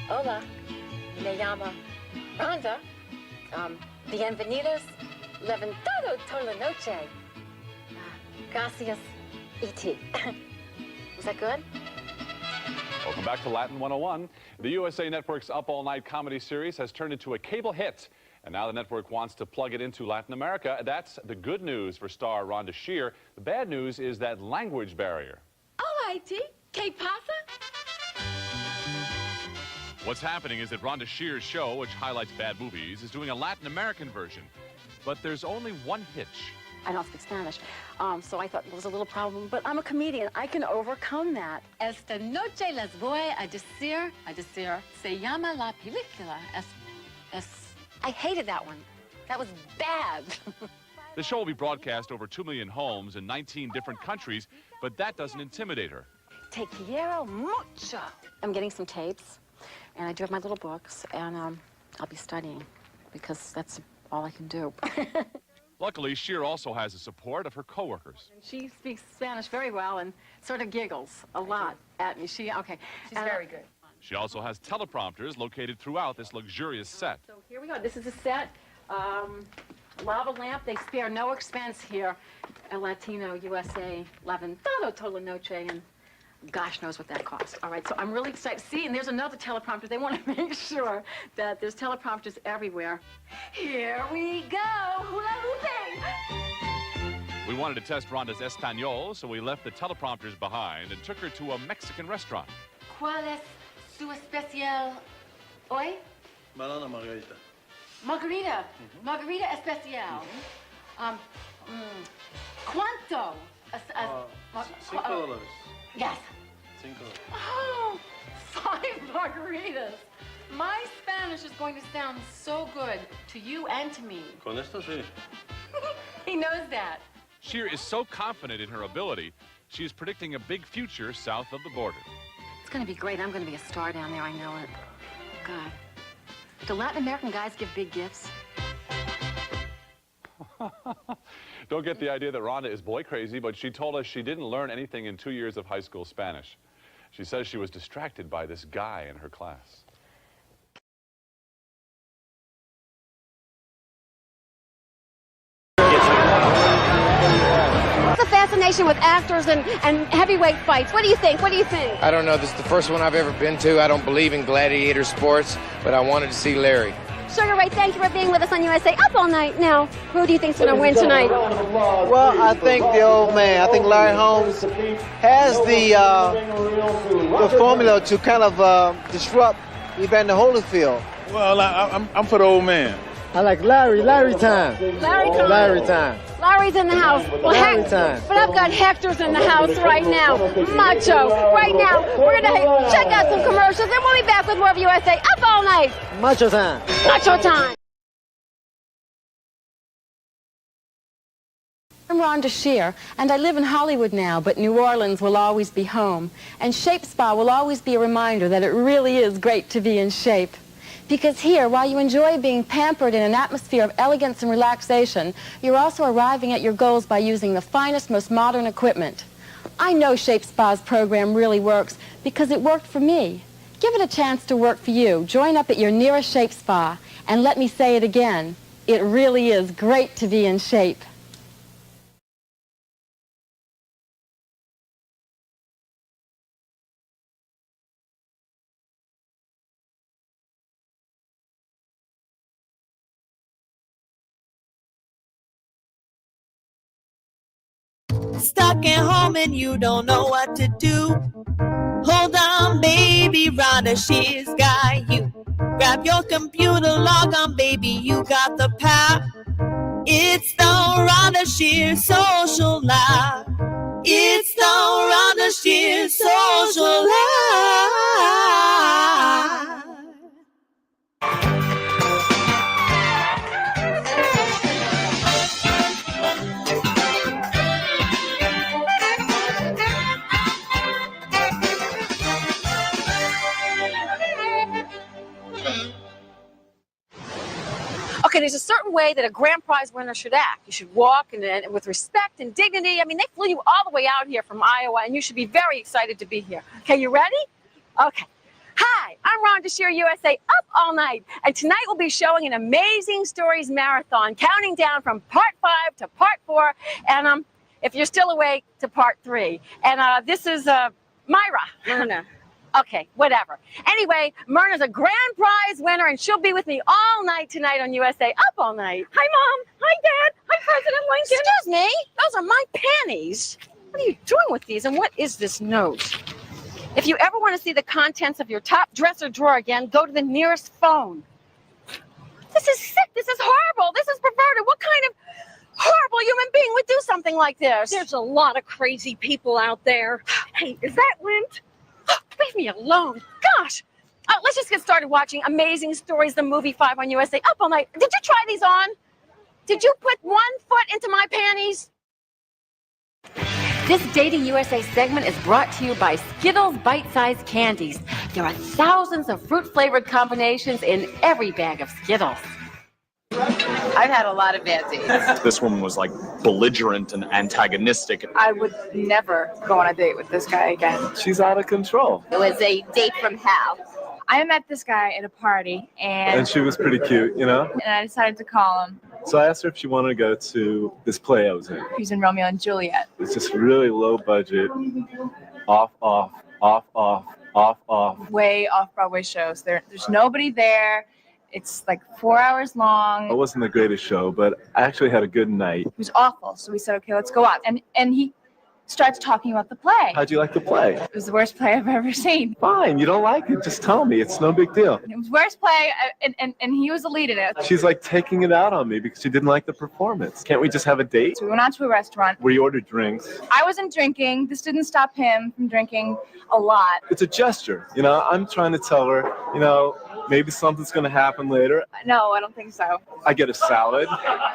Hola, me llamo Rhonda. Bienvenidos, levantado toda la noche. Gracias, E.T. Was that good? Welcome back to Latin 101. The USA Network's Up All Night comedy series has turned into a cable hit, and now the network wants to plug it into Latin America. That's the good news for star Rhonda Shear. The bad news is that language barrier. Hola, E.T. ¿Qué pasa? What's happening is that Rhonda Shear's show, which highlights bad movies, is doing a Latin American version. But there's only one hitch. I don't speak Spanish, so I thought it was a little problem, but I'm a comedian. I can overcome that. Esta noche les voy a decir, se llama la película. I hated that one. That was bad. The show will be broadcast over 2 million homes in 19 different countries, but that doesn't intimidate her. Te quiero mucho. I'm getting some tapes, and I do have my little books, and I'll be studying, because that's all I can do. Luckily, Shear also has the support of her coworkers. She speaks Spanish very well and sort of giggles a lot at me. She's very good. She also has teleprompters located throughout this luxurious set. So here we go. This is a set. Lava lamp. They spare no expense here. A Latino USA Levantado toda la noche, and gosh knows what that costs. All right, so I'm really excited. See, and there's another teleprompter. They want to make sure that there's teleprompters everywhere. Here we go. Hula hooping. We wanted to test Rhonda's Espanol, so we left the teleprompters behind and took her to a Mexican restaurant. ¿Cuál es su especial hoy? Banana margarita. Margarita. Margarita especial. ¿Cuánto? $5. Yes. $5. Oh, 5 margaritas. My Spanish is going to sound so good to you and to me. Con esto sí. He knows that. Shear is so confident in her ability, she is predicting a big future south of the border. It's going to be great. I'm going to be a star down there. I know it. God. Do Latin American guys give big gifts? Don't get the idea that Rhonda is boy crazy, but she told us she didn't learn anything in 2 years of high school Spanish. She says she was distracted by this guy in her class. What's the fascination with actors and heavyweight fights? What do you think? What do you think? I don't know. This is the first one I've ever been to. I don't believe in gladiator sports, but I wanted to see Larry. Sugar Ray, thank you for being with us on USA Up All Night. Now, who do you think's going to win tonight? Well, I think the old man, I think Larry Holmes has the formula to kind of disrupt Evander Holyfield. Well, I'm for the old man. I like Larry time. Larry time. Larry's in the house. Well, Larry time. But I've got Hector's in the house right now. Macho. Right now, we're going to check out some commercials, and we'll be back with more of USA Up All Night. Macho time. Macho time. I'm Rhonda Shear, and I live in Hollywood now, but New Orleans will always be home. And Shape Spa will always be a reminder that it really is great to be in shape. Because here, while you enjoy being pampered in an atmosphere of elegance and relaxation, you're also arriving at your goals by using the finest, most modern equipment. I know Shape Spa's program really works because it worked for me. Give it a chance to work for you. Join up at your nearest Shape Spa. And let me say it again, it really is great to be in shape. Stuck at home and you don't know what to do. Hold on, baby, Rhonda Shear's got you. Grab your computer, log on, baby, you got the power. It's the Rhonda Shear Social Live. It's the Rhonda Shear Social Live. Okay, there's a certain way that a grand prize winner should act. You should walk and with respect and dignity. I mean, they flew you all the way out here from Iowa, and you should be very excited to be here. Okay, you ready? Okay. Hi, I'm Rhonda Shear, USA, up all night. And tonight we'll be showing an Amazing Stories marathon, counting down from part 5 to part 4. And if you're still awake, to part 3. And this is Myra. Myrna. Okay, whatever. Anyway, Myrna's a grand prize winner, and she'll be with me all night tonight on USA, up all night. Hi, Mom. Hi, Dad. Hi, President Lincoln. Excuse me. Those are my panties. What are you doing with these, and what is this note? If you ever want to see the contents of your top dresser drawer again, go to the nearest phone. This is sick. This is horrible. This is perverted. What kind of horrible human being would do something like this? There's a lot of crazy people out there. Hey, is that lint? Leave me alone. Gosh. Let's just get started watching Amazing Stories, the movie 5 on USA, up all night. Did you try these on? Did you put one foot into my panties? This Dating USA segment is brought to you by Skittles Bite-Sized Candies. There are thousands of fruit-flavored combinations in every bag of Skittles. I've had a lot of bad dates. This woman was like belligerent and antagonistic. I would never go on a date with this guy again. She's out of control. It was a date from hell. I met this guy at a party, And she was pretty cute, you know? and I decided to call him. So I asked her if she wanted to go to this play I was in. He was in Romeo and Juliet. It's just really low budget, off, Way off-Broadway shows. There's nobody there. It's like 4 hours long. It wasn't the greatest show, but I actually had a good night. It was awful. So we said, okay, let's go out. And he starts talking about the play. How'd you like the play? It was the worst play I've ever seen. Fine, you don't like it, just tell me. It's no big deal. It was the worst play, and he was the lead in it. She's like taking it out on me because she didn't like the performance. Can't we just have a date? So we went out to a restaurant. We ordered drinks. I wasn't drinking. This didn't stop him from drinking a lot. It's a gesture, you know? I'm trying to tell her, you know, maybe something's going to happen later. No, I don't think so. I get a salad,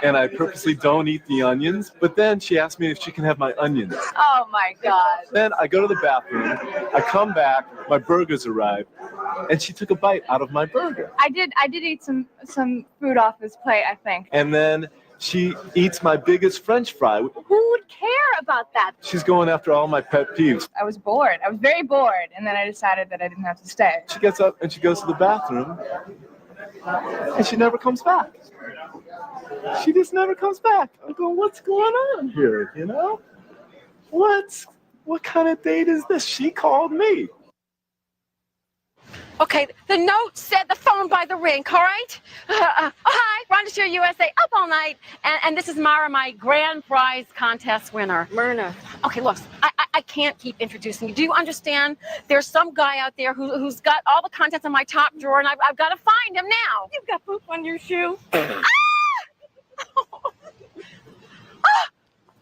and I purposely don't eat the onions, but then she asked me if she can have my onions. Oh my God. Then I go to the bathroom, I come back, my burgers arrive, and she took a bite out of my burger. I did eat some food off his plate, I think. And then she eats my biggest French fry. Who would care about that? She's going after all my pet peeves. I was bored. I was very bored, and then I decided that I didn't have to stay. She gets up and she goes to the bathroom, and she never comes back. She just never comes back. I'm going, what's going on here, you know? What kind of date is this? She called me. Okay, the note said the phone by the rink, all right? Hi, Rhonda Shear, USA, up all night. And this is Myra, my grand prize contest winner. Myrna. Okay, look, I can't keep introducing you. Do you understand? There's some guy out there who's got all the contents in my top drawer, and I've got to find him now. You've got poop on your shoe.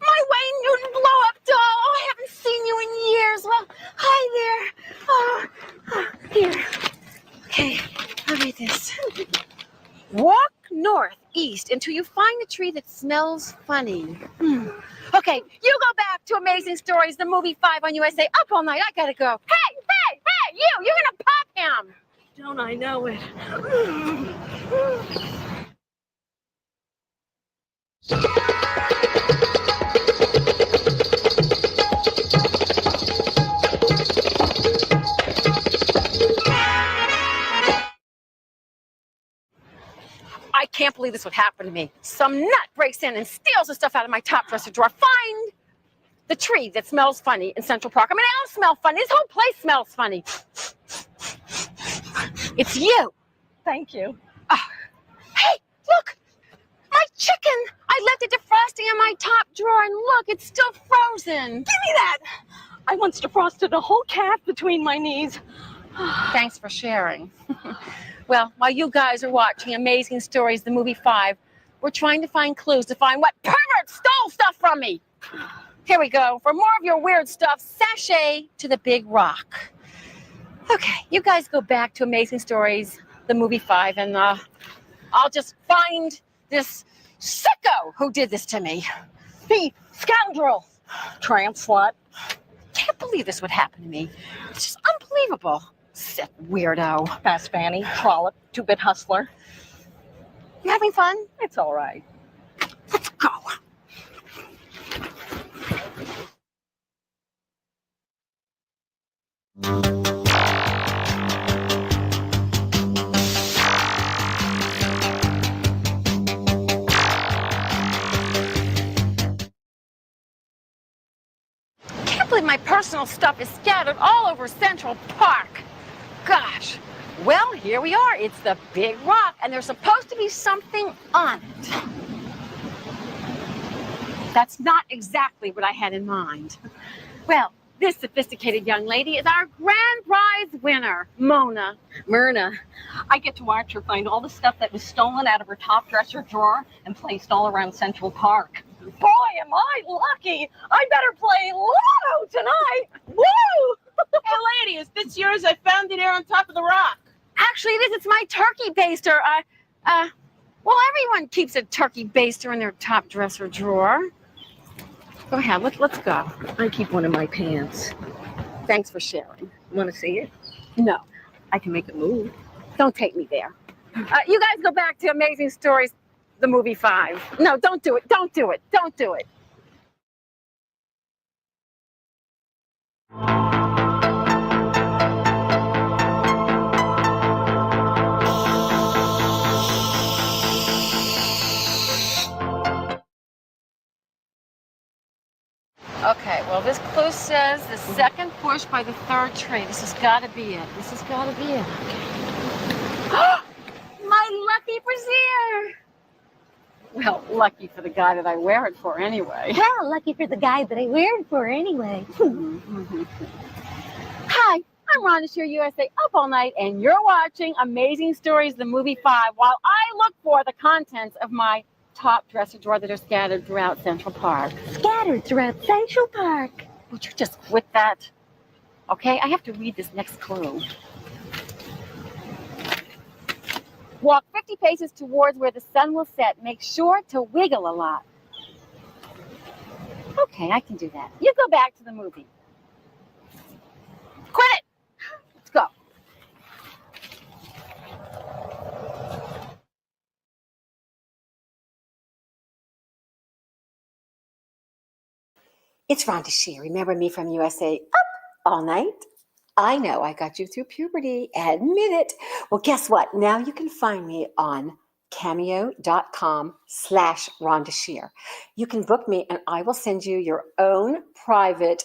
My Wayne Newton blow-up doll. Oh, I haven't seen you in years. Well, hi there. Here. Okay, I'll read this. Walk northeast until you find a tree that smells funny. Okay, you go back to Amazing Stories, the movie 5 on USA, up all night. I gotta go. Hey, you're gonna pop him. Don't I know it? I can't believe this would happen to me. Some nut breaks in and steals the stuff out of my top dresser drawer. Find the tree that smells funny in Central Park. I mean, I don't smell funny. This whole place smells funny. It's you. Thank you. Hey, look, my chicken. I left it defrosting in my top drawer, and look, it's still frozen. Give me that. I once defrosted a whole cat between my knees. Thanks for sharing. Well, while you guys are watching Amazing Stories, the movie 5, we're trying to find clues to find what pervert stole stuff from me. Here we go. For more of your weird stuff, sashay to the big rock. Okay, you guys go back to Amazing Stories, the movie 5, and I'll just find this sicko who did this to me. Thief, scoundrel, tramp slut. Can't believe this would happen to me. It's just unbelievable. Sick weirdo. Fast fanny, trollop, two-bit hustler. You having fun? It's all right. Let's go. believe my personal stuff is scattered all over Central Park. Gosh. Well, here we are. It's the big rock, and there's supposed to be something on it. That's not exactly what I had in mind. Well, this sophisticated young lady is our grand prize winner, Myrna. I get to watch her find all the stuff that was stolen out of her top dresser drawer and placed all around Central Park. Boy, am I lucky! I better play Lotto tonight! Woo! Hey, lady, is this yours? I found it here on top of the rock. Actually, it is. It's my turkey baster. Well, everyone keeps a turkey baster in their top dresser drawer. Go ahead. Let's go. I keep one in my pants. Thanks for sharing. Want to see it? No, I can make it move. don't take me there. You guys go back to Amazing Stories, the movie 5. No, don't do it. Don't do it. Don't do it. Okay, well, this clue says the second push by the third tree. This has got to be it. This has got to be it. Okay. My lucky brassiere. Well, lucky for the guy that I wear it for anyway. Well, lucky for the guy that I wear it for anyway. Hi, I'm Rhonda Shear, USA Up All Night, and you're watching Amazing Stories, the movie 5, while I look for the contents of my top dresser drawer that are scattered throughout Central Park. Scattered throughout Central Park. Would you just quit that? Okay, I have to read this next clue. Walk 50 paces towards where the sun will set. Make sure to wiggle a lot. Okay, I can do that. You go back to the movie. Quit it! Let's go. It's Rhonda Shear. Remember me from USA Up All Night? I know I got you through puberty. Admit it. Well, guess what? Now you can find me on cameo.com/Rhonda Shear. You can book me and I will send you your own private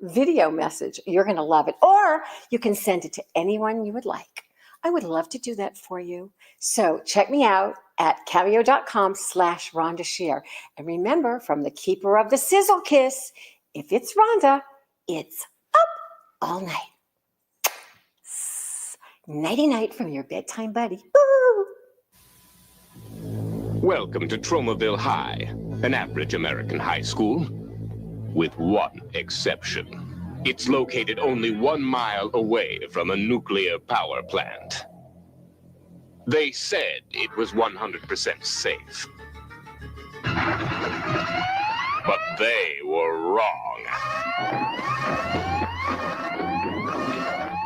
video message. You're going to love it. Or you can send it to anyone you would like. I would love to do that for you. So check me out at cameo.com/Rhonda Shear. And remember, from the keeper of the sizzle kiss, if it's Rhonda, it's up all night. Nighty-night from your bedtime buddy. Woo! Welcome to Tromaville High, an average American high school, with one exception. It's located only 1 mile away from a nuclear power plant. They said it was 100% safe. But they were wrong.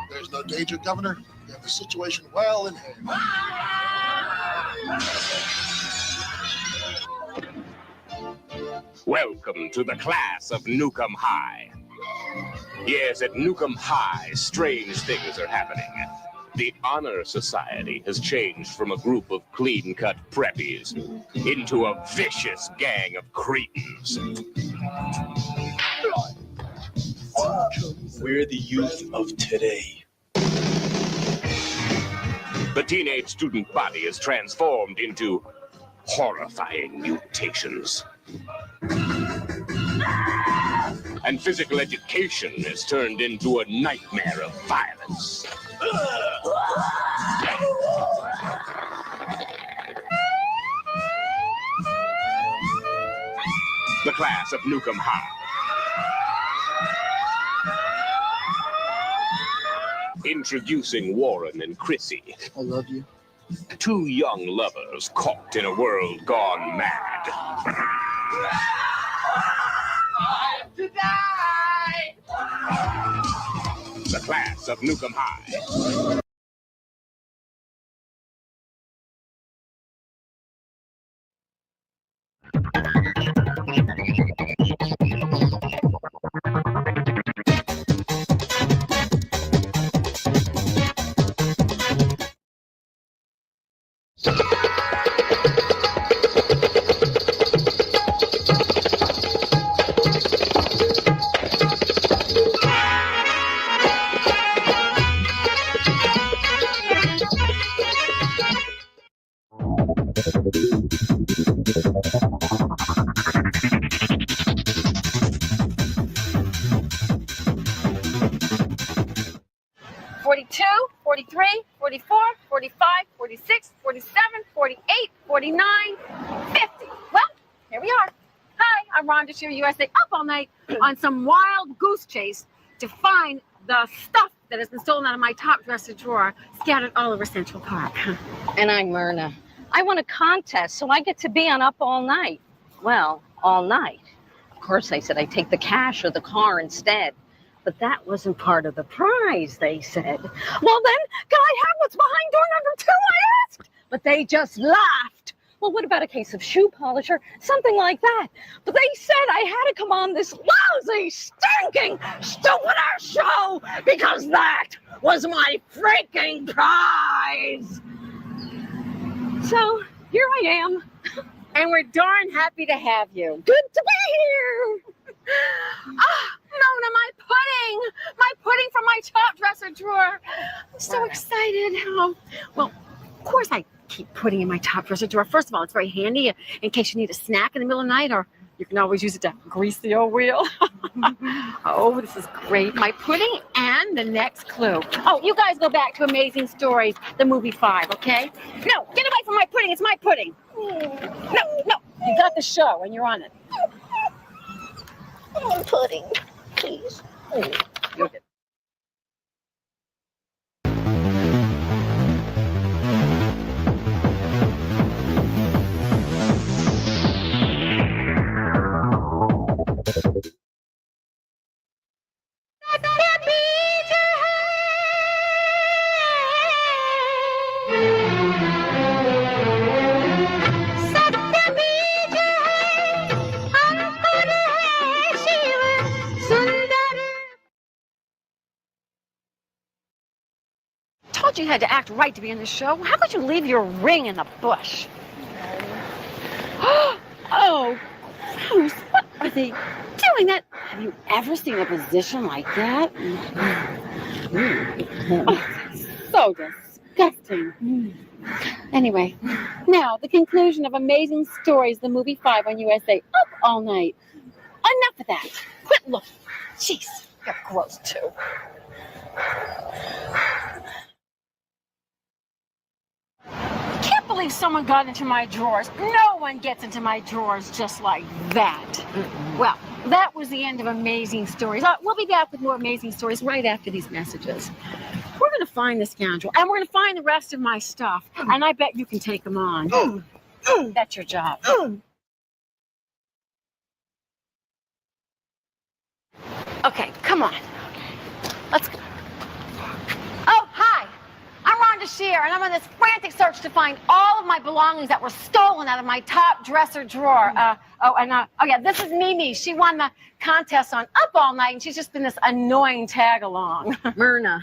There's no danger, Governor. You have the situation well in hand. Welcome to the class of Newcomb High. Yes, at Newcomb High, strange things are happening. The Honor Society has changed from a group of clean-cut preppies into a vicious gang of cretins. We're the youth of today. The teenage student body is transformed into horrifying mutations. And physical education is turned into a nightmare of violence. The class of Newcomb High. Introducing Warren and Chrissy. I love you. 2 young lovers caught in a world gone mad. To die! The class of Newcomb High. 43, 44, 45, 46, 47, 48, 49, 50. Well, here we are. Hi, I'm Rhonda Shear, USA, up all night on some wild goose chase to find the stuff that has been stolen out of my top dresser drawer scattered all over Central Park. And I'm Myrna. I won a contest, so I get to be on Up All Night. Well, all night. Of course, I said I'd take the cash or the car instead. But that wasn't part of the prize, they said. Well then, can I have what's behind door number 2, I asked? But they just laughed. Well, what about a case of shoe polish or something like that? But they said I had to come on this lousy, stinking, stupid-ass show because that was my freaking prize. So, here I am. And we're darn happy to have you. Good to be here. Mona, my pudding from my top dresser drawer. I'm so excited. Oh, well, of course I keep pudding in my top dresser drawer. First of all, it's very handy in case you need a snack in the middle of the night, or you can always use it to grease the old wheel. Oh, this is great. My pudding and the next clue. Oh, you guys go back to Amazing Stories, the movie 5, okay? No, get away from my pudding. It's my pudding. No, you got the show and you're on it. Pudding, please. You're good. Told you had to act right to be in the show. How could you leave your ring in the bush? Oh, gross. What are they doing? That? Have you ever seen a position like that? So disgusting. Anyway, now the conclusion of Amazing Stories, the movie 5 on USA, up all night. Enough of that. Quit looking. Jeez, you're gross too. Can't believe someone got into my drawers. No one gets into my drawers just like that. Well, that was the end of Amazing Stories. We'll be back with more Amazing Stories right after these messages. We're going to find the scoundrel, and we're going to find the rest of my stuff, and I bet you can take them on. That's your job. Okay, come on. Let's go. Oh, hi. I'm Rhonda Shear, and I'm on this frantic search to find all of my belongings that were stolen out of my top dresser drawer. Oh yeah, this is Mimi. She won the contest on Up All Night, and she's just been this annoying tag-along. Myrna,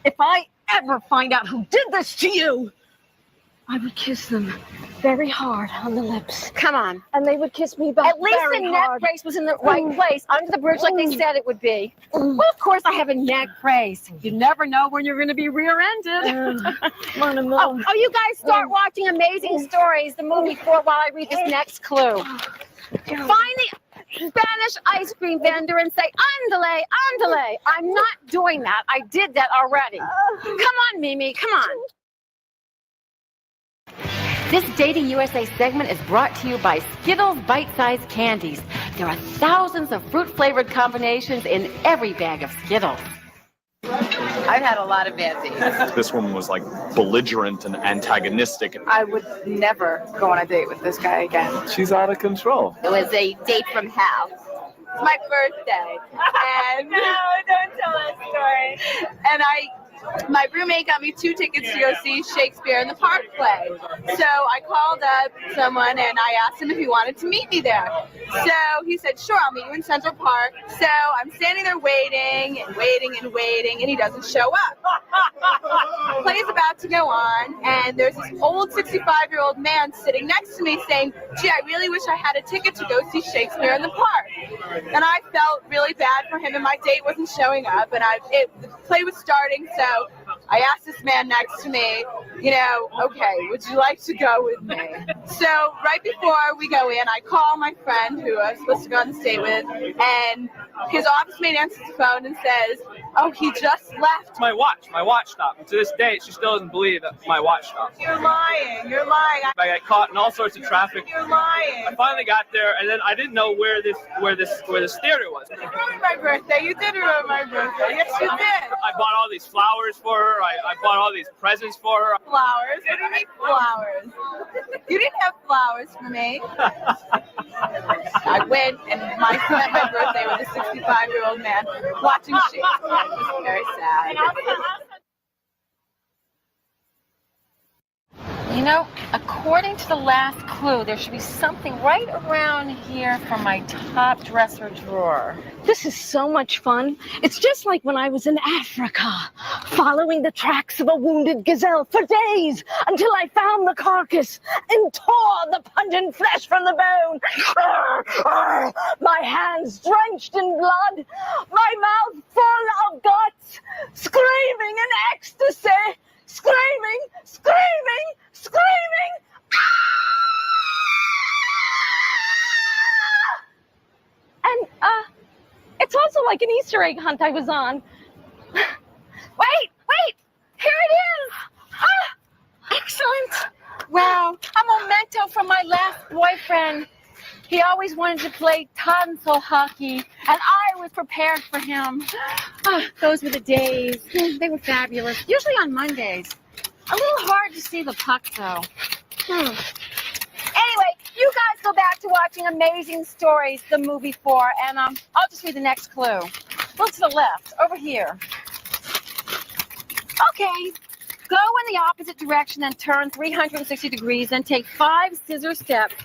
if I ever find out who did this to you, I would kiss them very hard on the lips. Come on. And they would kiss me back. At least the neck brace was in the right place, under the bridge like they said it would be. Well, of course I have a neck brace. You never know when you're going to be rear-ended. Oh, you guys start watching Amazing Stories, the movie 4, while I read this next clue. Find the Spanish ice cream vendor and say, "Ándale, ándale." I'm not doing that. I did that already. Come on, Mimi, come on. This Dating USA segment is brought to you by Skittles Bite-Sized Candies. There are thousands of fruit-flavored combinations in every bag of Skittles. I've had a lot of bad dates. This one was like belligerent and antagonistic. I would never go on a date with this guy again. She's out of control. It was a date from hell. It's my birthday. And no, don't tell that story. And my roommate got me 2 tickets to go see Shakespeare in the Park play. So I called up someone and I asked him if he wanted to meet me there. So he said, sure, I'll meet you in Central Park. So I'm standing there waiting and he doesn't show up. The play is about to go on and there's this old 65-year-old man sitting next to me saying, gee, I really wish I had a ticket to go see Shakespeare in the Park. And I felt really bad for him and my date wasn't showing up and the play was starting, so I asked this man next to me, okay, would you like to go with me? So right before we go in, I call my friend who I was supposed to go on the date with, and his office mate answers the phone and says, oh, he just left. My watch stopped. And to this day, she still doesn't believe that my watch stopped. You're lying. I got caught in all sorts of traffic. You're lying. I finally got there, and then I didn't know where this theater was. You ruined my birthday. You did ruin my birthday. Yes, you did. I bought all these flowers for her. I bought all these presents for her. Flowers? What do you mean flowers? You didn't have flowers for me. I went and spent my birthday with a 65-year-old man watching Shakespeare. It was very sad. According to the last clue, there should be something right around here from my top dresser drawer. This is so much fun. It's just like when I was in Africa, following the tracks of a wounded gazelle for days until I found the carcass and tore the pungent flesh from the bone. My hands drenched in blood, my mouth full of guts, screaming in ecstasy, screaming, screaming, screaming. And, it's also like an Easter egg hunt I was on. Wait! Here it is! Excellent! Wow, a memento from my last boyfriend. He always wanted to play tonsil hockey, and I was prepared for him. Those were the days. They were fabulous. Usually on Mondays. A little hard to see the puck, though. Anyway, you guys go back to watching Amazing Stories, the movie 4, and I'll just read the next clue. Look to the left, over here. Okay, go in the opposite direction and turn 360 degrees, then take 5 scissor steps,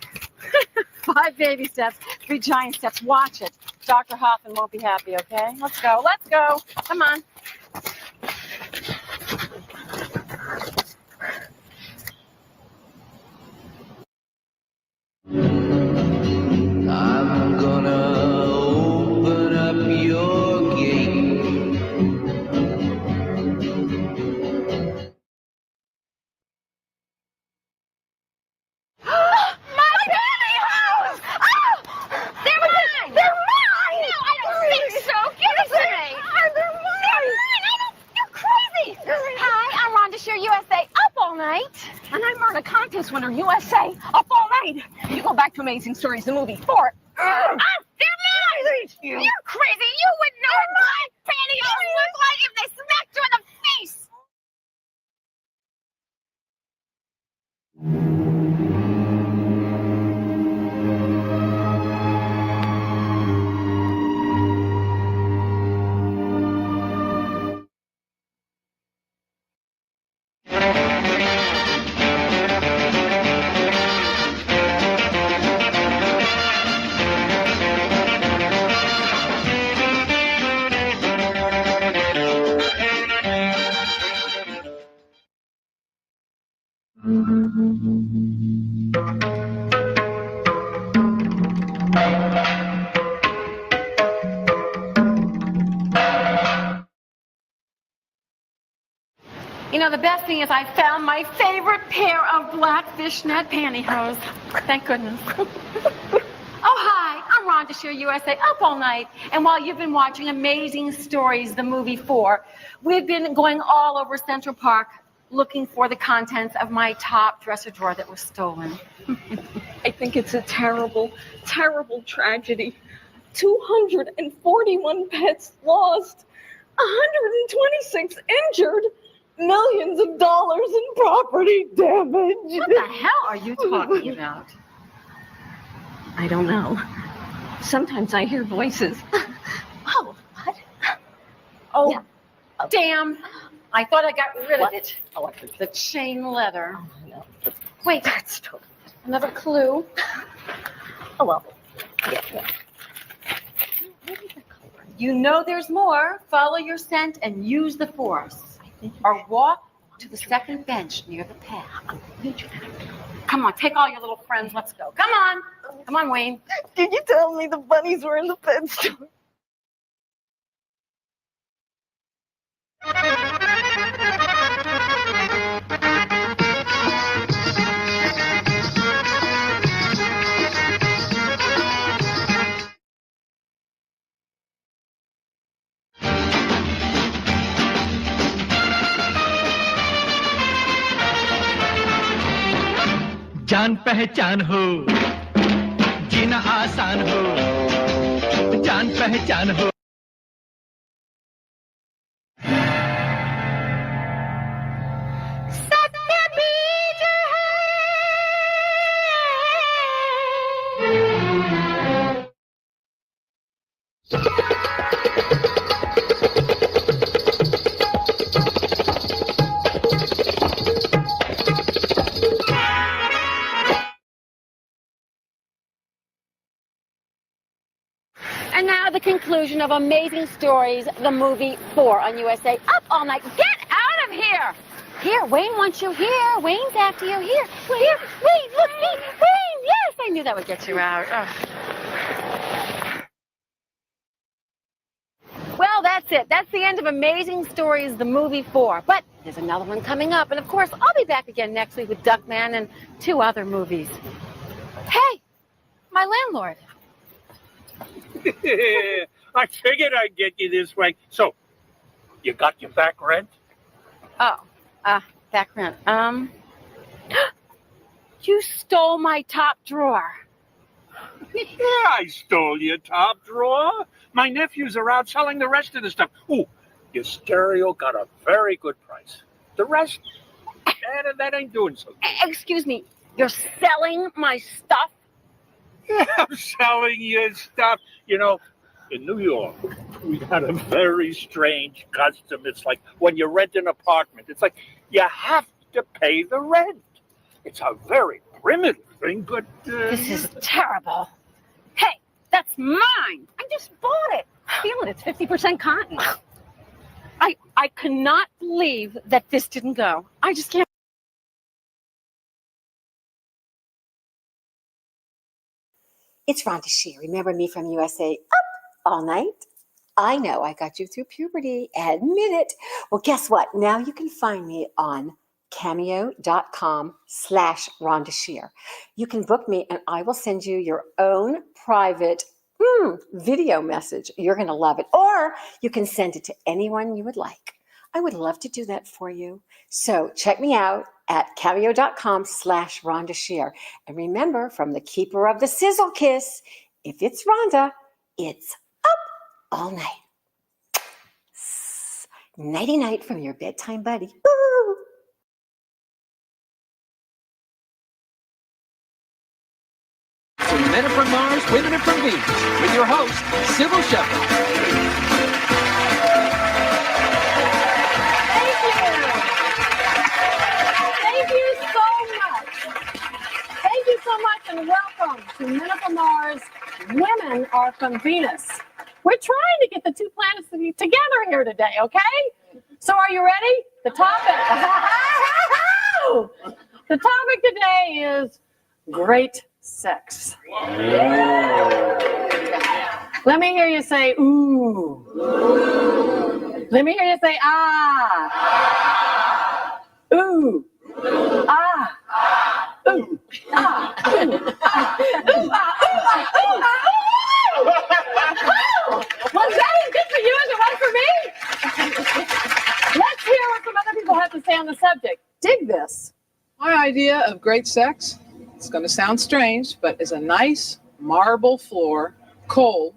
5 baby steps, 3 giant steps. Watch it. Dr. Hoffman won't be happy, okay? Let's go. Come on. I'm gonna open up your gate. My pantyhose! Oh! They're mine! They're mine! No, I don't think so. Give it to me. They're mine! You're crazy! Hi, I'm Rhonda Shear, USA, up all night. And I'm Murder Contest winner, USA, up all night. You go back to Amazing Stories, the movie 4. They're mine! You're crazy! You wouldn't know what my pantyhose look like if they smacked you in the face! The best thing is I found my favorite pair of black fishnet pantyhose. Thank goodness. Oh, hi, I'm Rhonda Shear, USA, up all night. And while you've been watching Amazing Stories, the movie 4, we've been going all over Central Park looking for the contents of my top dresser drawer that was stolen. I think it's a terrible, terrible tragedy. 241 pets lost, 126 injured, millions of dollars in property damage. What the hell are you talking about? I don't know. Sometimes I hear voices. Oh, what? Oh, yeah. Damn. I thought I got rid of it. Oh, the chain letter. Oh, no. Wait, that's another clue. Oh, well. Yeah. You know there's more. Follow your scent and use the force. Or walk to the second bench near the path. Come on, take all your little friends. Let's go. Come on, Wayne. Did you tell me the bunnies were in the pet store? जान पहचान हो जीना आसान हो जान पहचान हो And now the conclusion of Amazing Stories, the movie 4 on USA. Up all night. Get out of here! Here, Wayne wants you here. Wayne's after you. Here, here. Wayne, look, me. Wayne, yes, I knew that would get you out. Well, that's it. That's the end of Amazing Stories, the movie 4. But there's another one coming up. And, of course, I'll be back again next week with Duckman and 2 other movies. Hey, my landlord. I figured I'd get you this way. So, you got your back rent? Oh, back rent. You stole my top drawer. Yeah, I stole your top drawer. My nephews are out selling the rest of the stuff. Ooh, your stereo got a very good price. The rest, that ain't doing so good. Excuse me, you're selling my stuff? Yeah, I'm selling your stuff. You know, in New York, we got a very strange custom. It's like when you rent an apartment, it's like you have to pay the rent. It's a very primitive thing, but... This is terrible. Hey, that's mine. I just bought it. Feel it. It's 50% cotton. I cannot believe that this didn't go. I just can't. It's Rhonda Shear. Remember me from USA Up All Night? I know I got you through puberty. Admit it. Well, guess what? Now you can find me on cameo.com/Rhonda Shear. You can book me and I will send you your own private video message. You're going to love it. Or you can send it to anyone you would like. I would love to do that for you. So check me out at cameo.com/Rhonda Shear. And remember, from the keeper of the sizzle kiss, if it's Rhonda, it's up all night. Nighty-night from your bedtime buddy. Ooh. Men are from Mars, women are from Venus, with your host, Sybil Shepherd. Thank you so much. Thank you so much and welcome to Men Are From Mars, Women Are From Venus. We're trying to get the 2 planets together here today, okay? So are you ready? The topic. The topic today is great sex. Let me hear you say ooh. Let me hear you say ah. Ooh. Ah. Ooh. Ah. Ooh. Ah. Ooh. Ah. Ooh. Ah. Ooh. Was that as good for you as it was for me? Let's hear what some other people have to say on the subject. Dig this. My idea of great sex, it's going to sound strange, but is a nice marble floor, cold,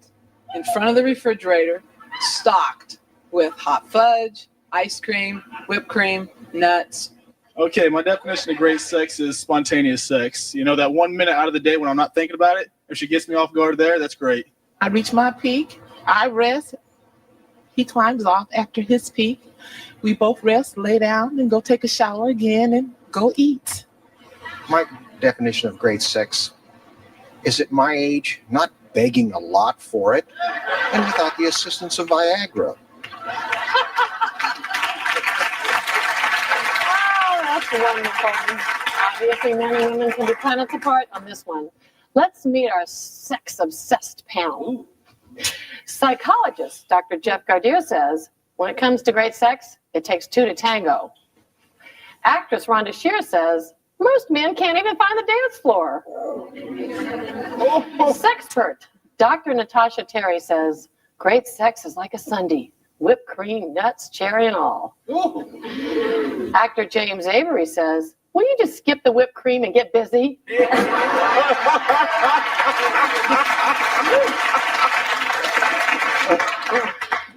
in front of the refrigerator, stocked with hot fudge, ice cream, whipped cream, nuts. Okay, my definition of great sex is spontaneous sex. You know, that 1 minute out of the day when I'm not thinking about it, if she gets me off guard there, that's great. I reach my peak, I rest, he climbs off after his peak. We both rest, lay down, and go take a shower again and go eat. My definition of great sex is at my age, not begging a lot for it, and without the assistance of Viagra. Oh, that's wonderful. Obviously, men and women can be planets apart on this one. Let's meet our sex-obsessed panel. Psychologist Dr. Jeff Gardere says, when it comes to great sex, it takes 2 to tango. Actress Rhonda Shear says, most men can't even find the dance floor. Sexpert Dr. Natasha Terry says, great sex is like a sundae. Whipped cream, nuts, cherry, and all. Actor James Avery says, Will you just skip the whipped cream and get busy?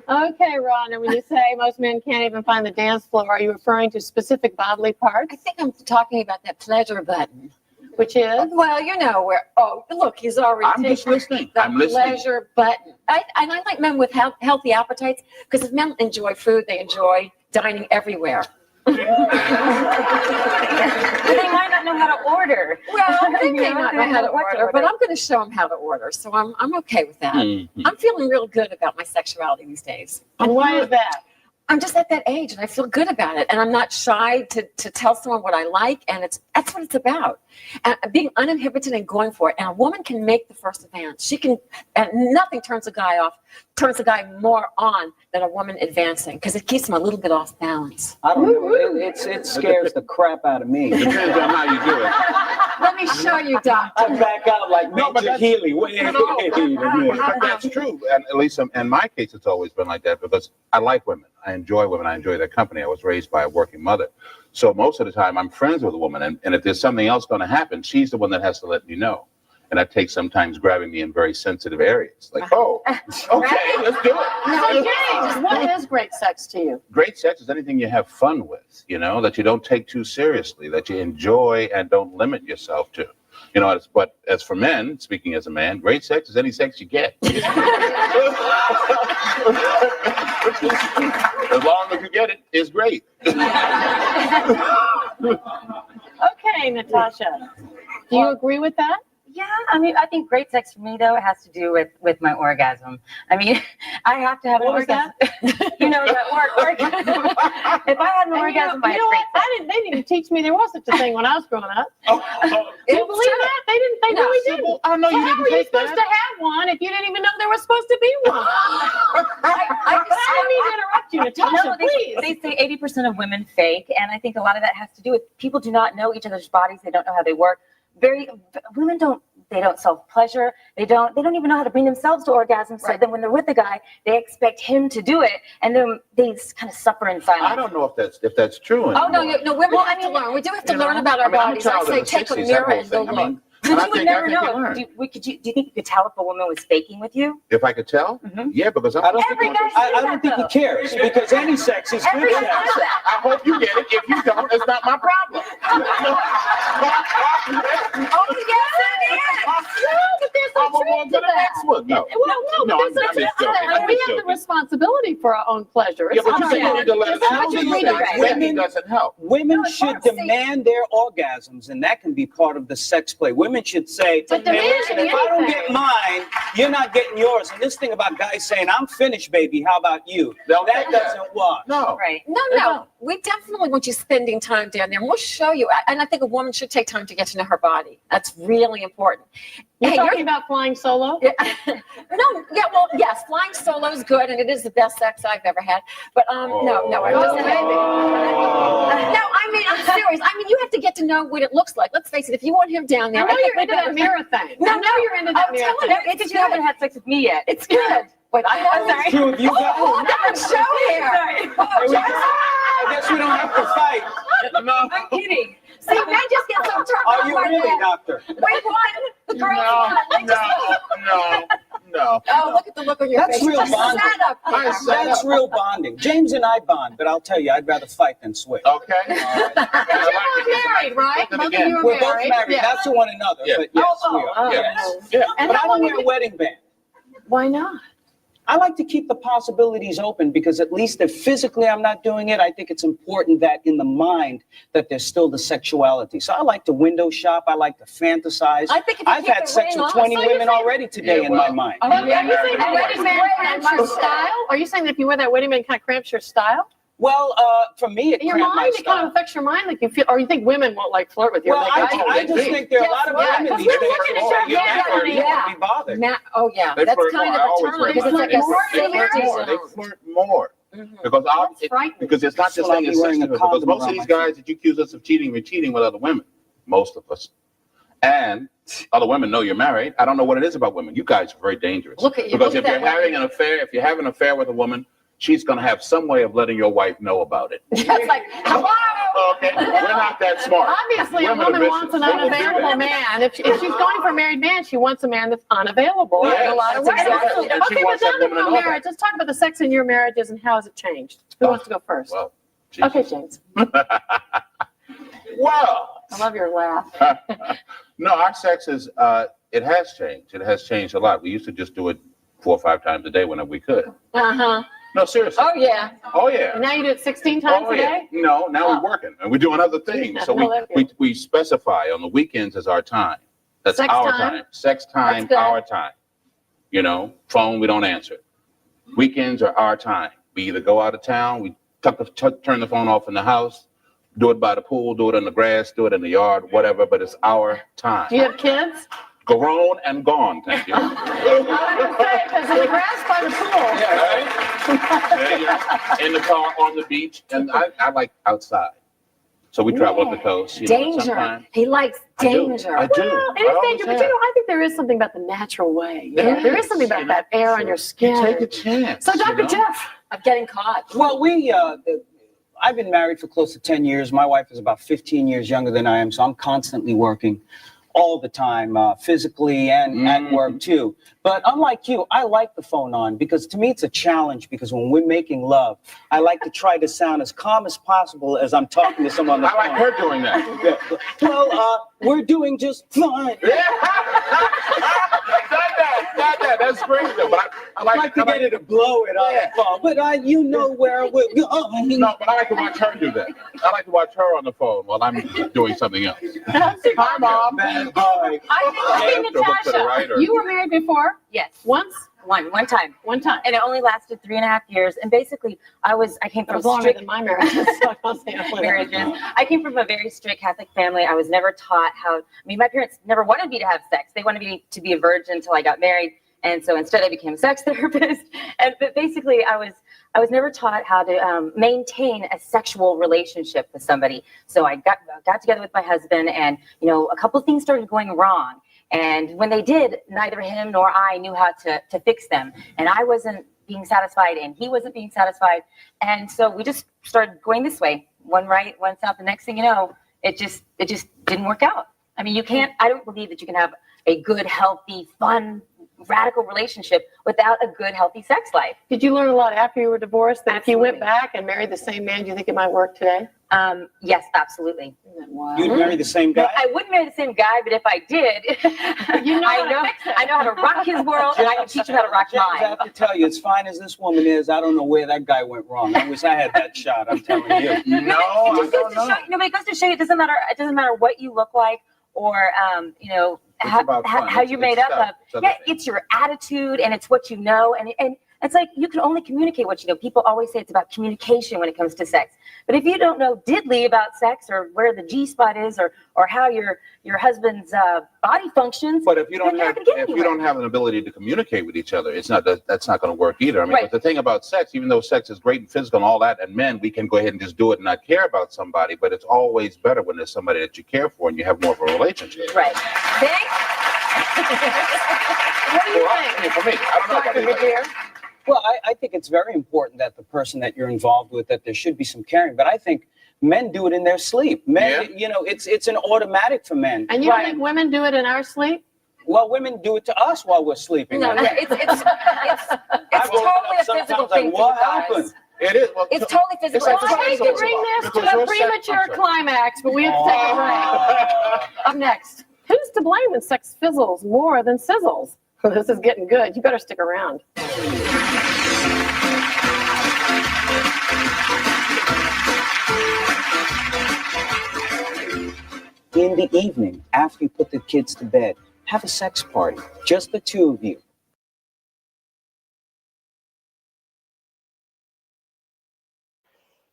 Okay, Rhonda, when you say most men can't even find the dance floor, are you referring to specific bodily parts? I think I'm talking about that pleasure button. Which is? Well, you know where, oh, look, he's already I'm just listening. The I'm listening. pleasure button. And I like men with healthy appetites, because if men enjoy food, they enjoy dining everywhere. But they might not know how to order. Well, they may not know how to order, but I'm going to show them how to order, so I'm okay with that. I'm feeling real good about my sexuality these days. And why is that? I'm just at that age, and I feel good about it, and I'm not shy to tell someone what I like, and that's what it's about. And being uninhibited and going for it. And a woman can make the first advance. She can, and nothing turns a guy more on than a woman advancing, because it keeps him a little bit off balance. I don't know. It scares the crap out of me. Depends on how you do it. Let me show you, Doctor. I back out like Major Healy. Wait a minute. But that's true. And at least in my case, it's always been like that because I like women. I enjoy women. I enjoy their company. I was raised by a working mother. So most of the time, I'm friends with a woman. And if there's something else going to happen, she's the one that has to let me know. And that takes sometimes grabbing me in very sensitive areas. Like, oh, okay, let's do it. So, James, what is great sex to you? Great sex is anything you have fun with, you know, that you don't take too seriously, that you enjoy and don't limit yourself to. You know, but as for men, speaking as a man, great sex is any sex you get. As long as you get it, it's great. Okay, Natasha. Do you agree with that? Yeah, I mean, I think great sex for me, though, has to do with my orgasm. I mean, I have to have an orgasm. You know, that orgasm. If I had an orgasm, you know what? They didn't teach me there was such a thing when I was growing up. Do you believe that? They didn't. They really didn't. I know you How didn't were you take supposed to have one if you didn't even know there was supposed to be one? I didn't mean to interrupt you, Natasha. No, please. They say 80% of women fake, and I think a lot of that has to do with people do not know each other's bodies. They don't know how they work. Women don't self-pleasure. They don't even know how to bring themselves to orgasm. So then when they're with a guy, they expect him to do it, and then they just kind of suffer in silence. I don't know if that's true anymore. Oh, no, women have to learn. We do have to learn about our bodies. I say take a mirror and go look. You would never know. Do you think you could tell if a woman was faking with you? If I could tell? Yeah, because I don't think he cares, because any sex is good sex. I hope you get it. If you don't, it's not my problem. Oh, yes, it is. No, but there's a truth to that. No. Well, no, but there's a truth to that. We have the responsibility for our own pleasure. Yeah, but you say need to let us know. Women doesn't help. Women should demand their orgasms, and that can be part of the sex play. Women should say, hey, listen, if I don't get mine, you're not getting yours. And this thing about guys saying, I'm finished, baby, how about you? That doesn't work. No. Right. No. We definitely want you spending time down there. And we'll show you. And I think a woman should take time to get to know her body. That's really important. You're talking about flying solo? Yes, flying solo is good, and it is the best sex I've ever had. But I'm just No, I mean, I'm serious. I mean, you have to get to know what it looks like. Let's face it, if you want him down there, I know you're into that mirror thing. No, you're into that mirror thing. It's because you haven't had sex with me yet. It's good. Wait, I haven't. True, if you got show here. I guess we don't have to fight. No. I'm kidding. See, men just get so turned on. Are you really, Doctor? Wait, what? The girls No. Oh, look at the look on your face. That's real Just bonding. sat up there. That's real bonding. James and I bond, but I'll tell you, I'd rather fight than switch. Okay. But you are married, right? Both of you are We're both married. married, not to one another, but yes, we are. Yes. Yeah. But I don't wear a wedding band. Why not? I like to keep the possibilities open, because at least if physically I'm not doing it, I think it's important that in the mind that there's still the sexuality. So I like to window shop. I like to fantasize. I think if you I've keep had the sex ring with on, 20 so you're women saying- already today in my mind. Are you saying that wedding band cramps your style? Are you saying that if you wear that wedding band, kind of cramps your style? Well, for me, Your mind, it kind of affects your mind. Like you feel, or you think women won't like flirt with you? Well, I just think there are a lot of women these days at your that honey. can't be bothered. They That's flirt kind more. of I a always turn flirt because it's like a more. They flirt more. Because it's not just saying it's sexual. Because most of these guys that you accuse us of cheating, we're cheating with other women. Most of us. And other women know you're married. I don't know what it is about women. You guys are very dangerous. Look at you. Because Look if at you're that having an affair, if you have an affair with a woman, she's going to have some way of letting your wife know about it. It's like, hello. Okay, we're not that smart. Obviously, Women a are woman wants an vicious. Women do unavailable that. man. If she's going for a married man, she wants a man that's unavailable in a lot of ways. Exactly. And she Okay, but wants now that that woman we're to on know marriage, let's talk about the sex in your marriages and how has it changed. Who wants to go first? Well, okay, James. Well, I love your laugh. no, our sex is, it has changed. It has changed a lot. We used to just do it 4 or 5 times a day whenever we could. Uh-huh. No, seriously. Oh, yeah. Oh, yeah. And now you do it 16 times a day? No, now we're working and we're doing other things. So we specify on the weekends as our time. That's Sex our time. time. Sex time, That's good. our time. You know, phone, we don't answer. Weekends are our time. We either go out of town, we turn the phone off in the house, do it by the pool, do it in the grass, do it in the yard, whatever, but it's our time. Do you have kids? Grown and gone, thank you. I was going to say, because in the grass by the pool. In the car, on the beach, and I like outside. So we travel up the coast. You know, Danger. sometimes. He likes danger. I do. Well, it is danger, but you know, I think there is something about the natural way. There is something about that air on your skin. Take a chance. So, Dr. Jeff, I'm getting caught. Well, I've been married for close to 10 years. My wife is about 15 years younger than I am, so I'm constantly working all the time, physically and at work too. But unlike you, I like the phone on because to me it's a challenge because when we're making love, I like to try to sound as calm as possible as I'm talking to someone on the phone. I like her doing that. Yeah. Well, we're doing just fine. Not that. That's great though. But I like to get her to blow it on the phone. But you know where we're going. No, but I like to watch her do that. I like to watch her on the phone while I'm doing something else. Hi, Mom. Hi. I think, Natasha, you were married before? Yes. Once? One time. One time. And it only lasted 3.5 years. And basically, I came from That was longer strict than my marriages. So I'll say it later. marriages. I came from a very strict Catholic family. I was never taught my parents never wanted me to have sex. They wanted me to be a virgin until I got married. And so instead I became a sex therapist. But basically I was never taught how to maintain a sexual relationship with somebody. So I got together with my husband and, a couple of things started going wrong. And when they did, neither him nor I knew how to fix them. And I wasn't being satisfied and he wasn't being satisfied. And so we just started going this way, one right, one south. The next thing you know, it just didn't work out. I mean, I don't believe that you can have a good, healthy, fun, radical relationship without a good, healthy sex life. Did you learn a lot after you were divorced that if you went back and married the same man, do you think it might work today? Yes, absolutely. Wow. You'd marry the same guy? I wouldn't marry the same guy, but if I did, I know how to rock his world and I can teach him how to rock James, mine. I have to tell you, as fine as this woman is, I don't know where that guy went wrong. I wish I had that shot, I'm telling you. No, I don't know. But it goes to show you it doesn't matter what you look like or how you're made up of. Yeah, it's your attitude and it's what you know and it's like you can only communicate what you know. People always say it's about communication when it comes to sex. But if you don't know diddly about sex or where the G spot is or how your husband's body functions, but if you don't have an ability to communicate with each other, that's not going to work either. I mean, right. But the thing about sex, even though sex is great and physical and all that, and men, we can go ahead and just do it and not care about somebody. But it's always better when there's somebody that you care for and you have more of a relationship. Right. What do you think? For me, I don't know about anybody. Well, I think it's very important that the person that you're involved with, that there should be some caring. But I think men do it in their sleep. Men, it's an automatic for men. And you don't think women do it in our sleep? Well, women do it to us while we're sleeping. No, it's totally a physical thing for you guys. It is. Well, it's totally physical. Well, I hate to bring this to a premature climax, but we have to take a break. Up next, who's to blame when sex fizzles more than sizzles? This is getting good. You better stick around. In the evening, after you put the kids to bed, have a sex party. Just the two of you.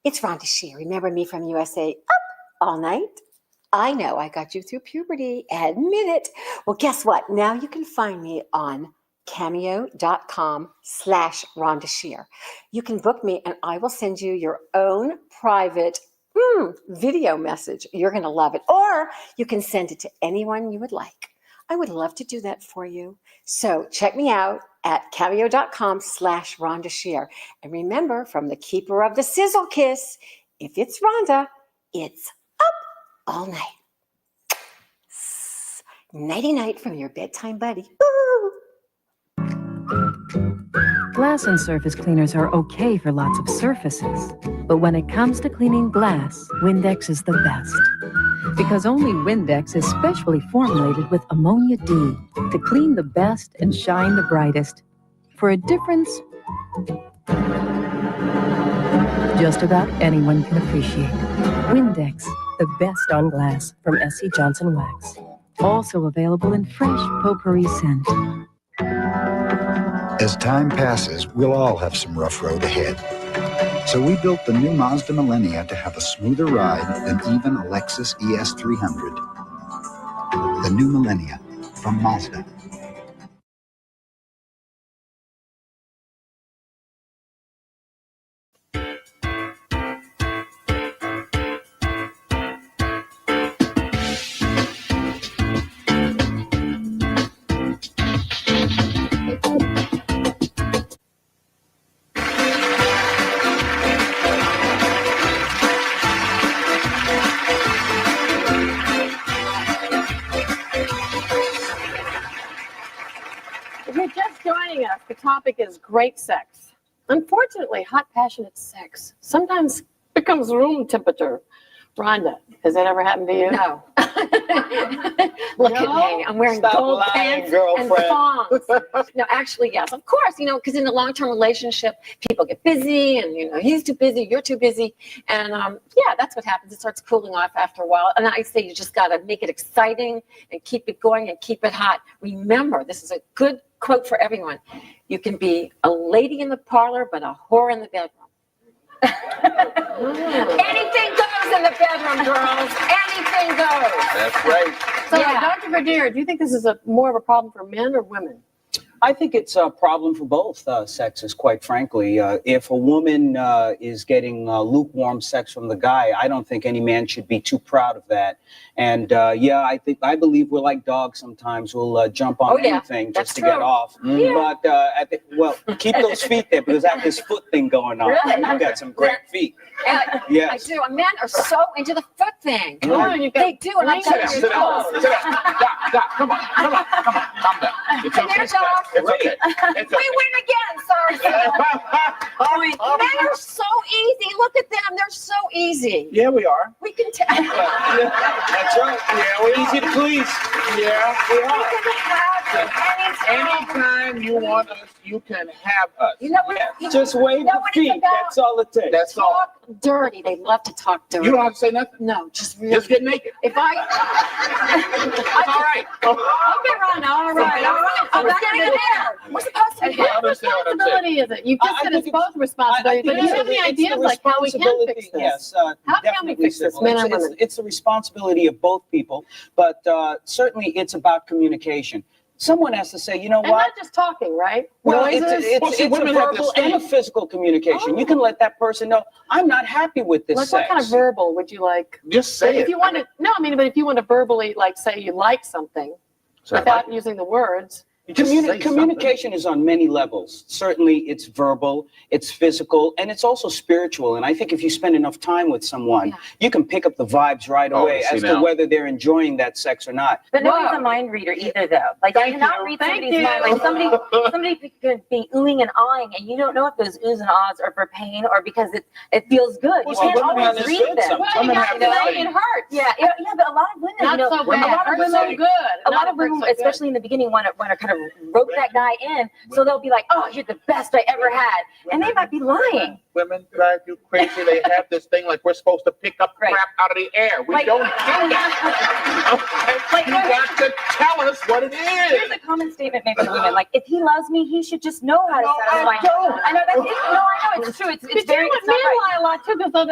It's Rhonda Shear. Remember me from USA Up All Night? I know I got you through puberty. Admit it. Well, guess what? Now you can find me on cameo.com/Rhonda Shear. You can book me and I will send you your own private video message. You're going to love it. Or you can send it to anyone you would like. I would love to do that for you. So check me out at cameo.com/Rhonda Shear. And remember, from the keeper of the sizzle kiss, if it's Rhonda, it's up all night. Nighty-night from your bedtime buddy. Ooh. Glass and surface cleaners are okay for lots of surfaces. But when it comes to cleaning glass, Windex is the best. Because only Windex is specially formulated with ammonia D to clean the best and shine the brightest. For a difference just about anyone can appreciate. Windex, the best on glass from S.C. Johnson Wax. Also available in fresh potpourri scent. As time passes, we'll all have some rough road ahead. So we built the new Mazda Millennia to have a smoother ride than even a Lexus ES300. The new Millennia from Mazda. If you're just joining us, the topic is great sex. Unfortunately, hot, passionate sex sometimes becomes room temperature. Rhonda, has that ever happened to you? No. Look at me. I'm wearing gold pants and thongs. No, actually, yes. Of course, because in a long-term relationship, people get busy and, he's too busy, you're too busy. And, yeah, that's what happens. It starts cooling off after a while. And I say you just got to make it exciting and keep it going and keep it hot. Remember, this is a good quote for everyone. You can be a lady in the parlor, but a whore in the bedroom. Anything goes in the bedroom, girls. Anything goes. That's right. So, Dr. Verdier, do you think this is more of a problem for men or women? I think it's a problem for both sexes, quite frankly. If a woman is getting lukewarm sex from the guy, I don't think any man should be too proud of that. And I believe we're like dogs sometimes. We'll jump on anything just to get off. Yeah. But keep those feet there because I have this foot thing going on. Really? You've got some great feet. I do. Men are so into the foot thing. They do. And I'm telling you, Sit down. Doc, come on. Calm down. It's And okay. there's off. It's okay. It's We okay. win again, sorry. Men are so easy. Look at them. They're so easy. Yeah, we are. We can tell. That's right. Yeah, we're easy to please. Yeah, we We are. can have Anytime you want us, you can have us. You know what? Just wave the feet. That's all it takes. That's all. Talk dirty. They love to talk dirty. You don't have to say nothing. No, just really. Just get naked. If I. It's all right. Okay, Rhonda, all right. I'm not getting there. We're supposed to be What responsibility is it? You just said it's both responsibility, but do you have any ideas like how we can fix this? Yes. How can we fix this, men and women? It's the responsibility of both people, but certainly it's about communication. Someone has to say, you know And what? not just talking, right? Well, Noises? it's a verbal and a physical communication. You can let that person know, I'm not happy with this Like sex. what kind of verbal would you like? Just say If it. you want to, no, I mean, but if you want to verbally, like, say you like something without using the words. Communication is on many levels. Certainly it's verbal, it's physical, and it's also spiritual. And I think if you spend enough time with someone, you can pick up the vibes right away as to whether they're enjoying that sex or not. But nobody's a mind reader either, though. Like, you cannot read somebody's mind. Like, somebody could be oohing and awing, and you don't know if those oohs and ahs are for pain or because it feels good. You can't always read them. Well, you got to say it hurts. Yeah, but a lot of women, Not so bad. a lot of Hurts women, so good. a lot of women, especially in the beginning, want to kind of rope that guy in, so they'll be like, "Oh, you're the best I ever had," and they might be lying. Women drive you crazy. They have this thing like we're supposed to pick up crap out of the air. We don't do that. Like, You got to tell us what it Here's is. a common statement made by women: like, if he loves me, he should just know how to satisfy me. I know that's it. No, I know it's true. It's But very. you know what, men lie a lot too, because I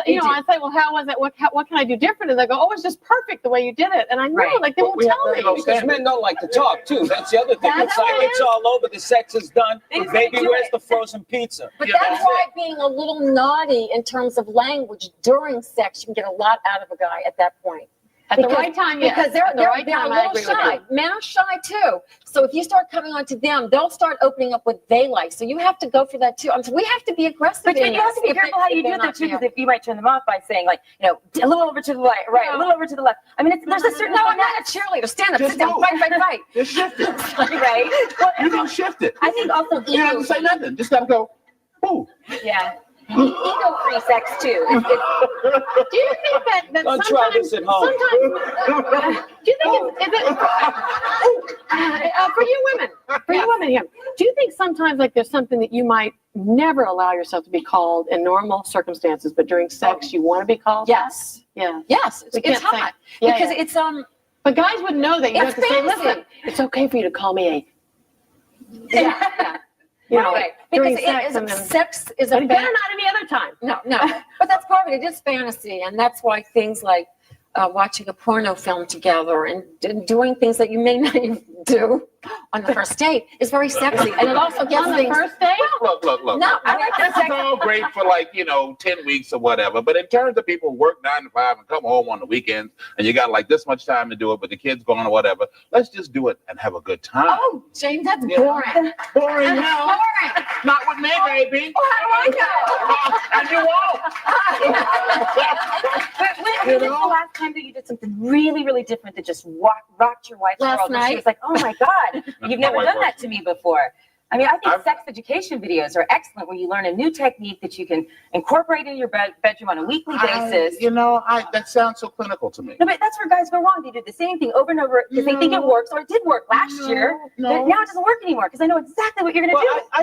say, well, how was it? What can I do different? And they go, oh, it's just perfect the way you did it. And I know, like, they won't tell me. Because men don't like to talk too. That's the other thing. That's It's like how it it's all over. The sex is done. But baby, do where's it. the frozen pizza? But that's why being a little naughty in terms of language during sex, you can get a lot out of a guy at that point. At the right time, yes. Because At the they're right a time, I little agree with shy. you. Men are shy too. So if you start coming on to them, they'll start opening up what they like. So you have to go for that too. We have to be aggressive. But in you have this to be if careful they- how if you do they're it though not too, because male. if you might turn them off by saying like, a little over to the right, a little over to the left. I mean, there's a certain. No, I'm not a cheerleader. Stand up, Just sit down, move. fight. Just shift it. Right? Well, You don't shift it. I think also You don't have to say nothing. Just gotta go. Ooh. Yeah. Ego-free sex too. Do you think that Don't sometimes, try this at home. sometimes, do you think for you women here, do you think sometimes like there's something that you might never allow yourself to be called in normal circumstances, but during sex you want to be called? Yes. Yeah. Yes. We It's can't say- hot. Yeah, Because yeah. it's But guys would know that. You have It's to say, fantasy. listen, it's okay for you to call me a. yeah. You know, Right. during Because sex and then. sex is But a better not any other time. No. But that's part of it. It is fantasy. And that's why things like watching a porno film together and doing things that you may not even do on the first date is very sexy. And it also gets On the things. first date? Look. No, I like This is all great for 10 weeks or whatever. But in terms of people who work 9 to 5 and come home on the weekends and you got like this much time to do it, but the kids going or whatever, let's just do it and have a good time. Oh, James, that's Yeah. boring. Boring That's now. boring. Not with me, baby. Well, how do I And you won't. When was the last time that you did something really, really different that just rocked your wife's Last world? And night. she was like, oh my God, you've never My wife done was. that to me before. I mean, I think I've- sex education videos are excellent where you learn a new technique that you can incorporate in your bedroom on a weekly basis. That sounds so clinical to me. No, but that's where guys go wrong. They do the same thing over and over because they think it works, or it did work last year. no. But now it doesn't work anymore because I know exactly what you're going to do. I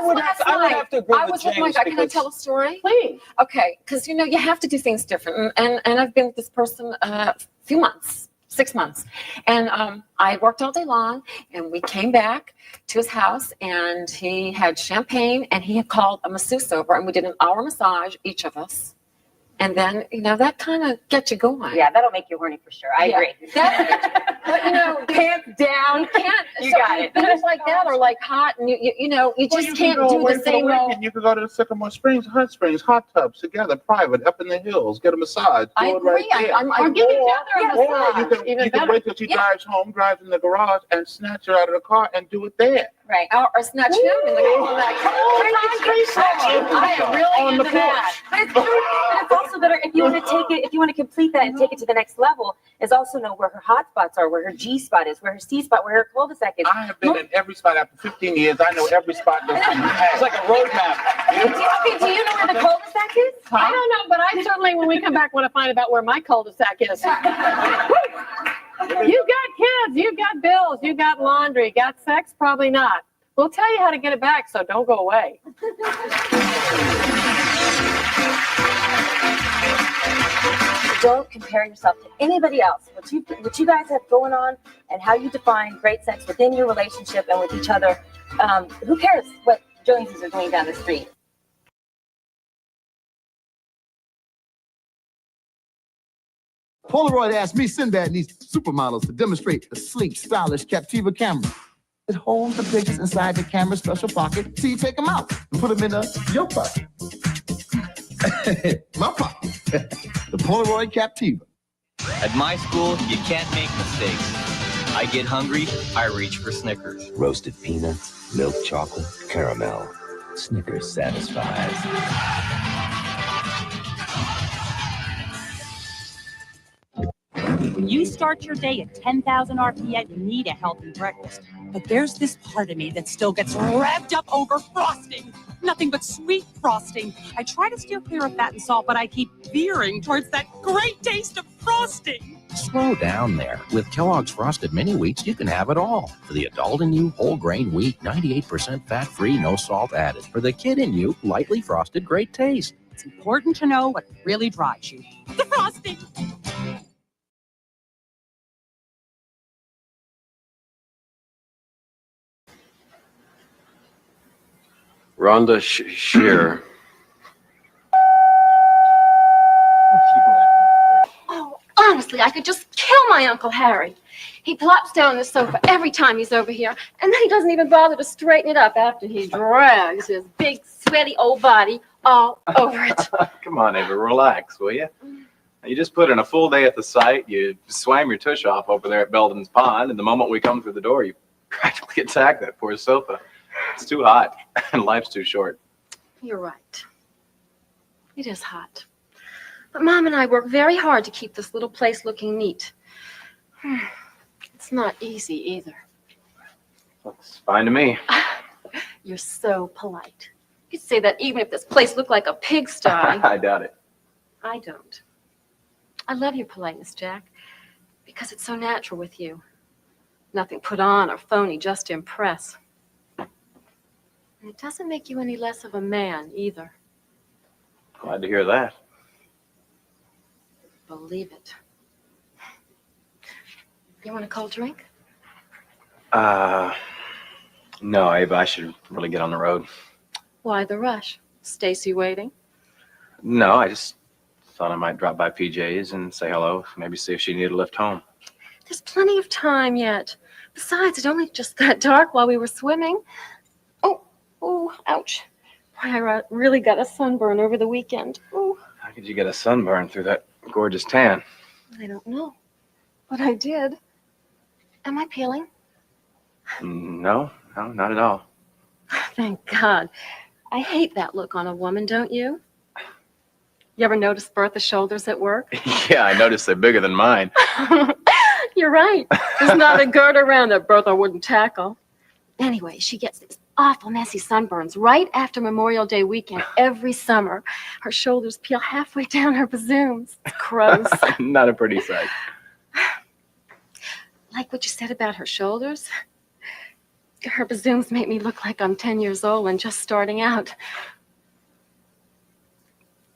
would have to agree I with was with James my guy. Can I because- tell a story? Please. Okay, because you have to do things different. And I've been with this person a few months, 6 months. And I worked all day long, and we came back to his house, and he had champagne, and he had called a masseuse over, and we did an hour massage, each of us. And then, that kind of gets you going. Yeah, that'll make you horny for sure. I agree. But, Pants down. you can't. You so got it. Things like that are like hot, and you just can't do the same old. You can go to the Sycamore Springs, Hot Springs, hot tubs together, private, up in the hills, get a massage. Do I it agree. right there. Or give each other a Or massage. you can wait till she drives home, drives in the garage, and snatch her out of the car and do it there. Right. Or snatch him in the I am really On the into that. But it's true. But it's also better if you want to take it, if you want to complete that and take it to the next level, is also know where her hot spots are, where her G spot is, where her C spot, where her cul-de-sac is. I have been in every spot after 15 years. I know every spot that she has. It's like a roadmap. Do you know where the cul-de-sac is? I don't know, but I certainly, when we come back, want to find out where my cul-de-sac is. You got kids, you got bills, you got laundry, got sex? Probably not. We'll tell you how to get it back, so don't go away. Don't compare yourself to anybody else. What you guys have going on and how you define great sex within your relationship and with each other. Who cares what Joneses are doing down the street? Polaroid asked me, Sinbad needs supermodels to demonstrate the sleek, stylish Captiva camera. It holds the pictures inside the camera's special pocket, so you take them out and put them in your pocket. My pocket. The Polaroid Captiva. At my school, you can't make mistakes. I get hungry, I reach for Snickers. Roasted peanuts, milk chocolate, caramel. Snickers satisfies. When you start your day at 10,000 RPM, you need a healthy breakfast. But there's this part of me that still gets revved up over frosting. Nothing but sweet frosting. I try to steer clear of fat and salt, but I keep veering towards that great taste of frosting. Slow down there. With Kellogg's Frosted Mini Wheats, you can have it all. For the adult in you, whole grain wheat, 98% fat-free, no salt added. For the kid in you, lightly frosted, great taste. It's important to know what really drives you. The frosting. Rhonda Shear. Oh, honestly, I could just kill my Uncle Harry. He plops down on the sofa every time he's over here, and then he doesn't even bother to straighten it up after he drags his big, sweaty old body all over it. Come on, Ava, relax, will you? You just put in a full day at the site, you swam your tush off over there at Belden's Pond, and the moment we come through the door, you practically attack that poor sofa. It's too hot, and life's too short. You're right. It is hot. But Mom and I work very hard to keep this little place looking neat. It's not easy either. Looks fine to me. You're so polite. You'd say that even if this place looked like a pigsty. I doubt it. I don't. I love your politeness, Jack, because it's so natural with you. Nothing put on or phony, just to impress. And it doesn't make you any less of a man, either. Glad to hear that. Believe it. You want a cold drink? No, Ava, I should really get on the road. Why the rush? Stacy waiting? No, I just thought I might drop by PJ's and say hello, maybe see if she needed a lift home. There's plenty of time yet. Besides, it only just got dark while we were swimming. Oh, ouch. Boy, I really got a sunburn over the weekend. Oh, How could you get a sunburn through that gorgeous tan? I don't know. But I did. Am I peeling? No, not at all. Thank God. I hate that look on a woman, don't you? You ever notice Bertha's shoulders at work? Yeah, I noticed they're bigger than mine. You're right. There's not a girder around that Bertha wouldn't tackle. Anyway, she gets these awful messy sunburns right after Memorial Day weekend every summer. Her shoulders peel halfway down her bazooms. It's gross. Not a pretty sight. Like what you said about her shoulders? Her bazooms make me look like I'm 10 years old and just starting out.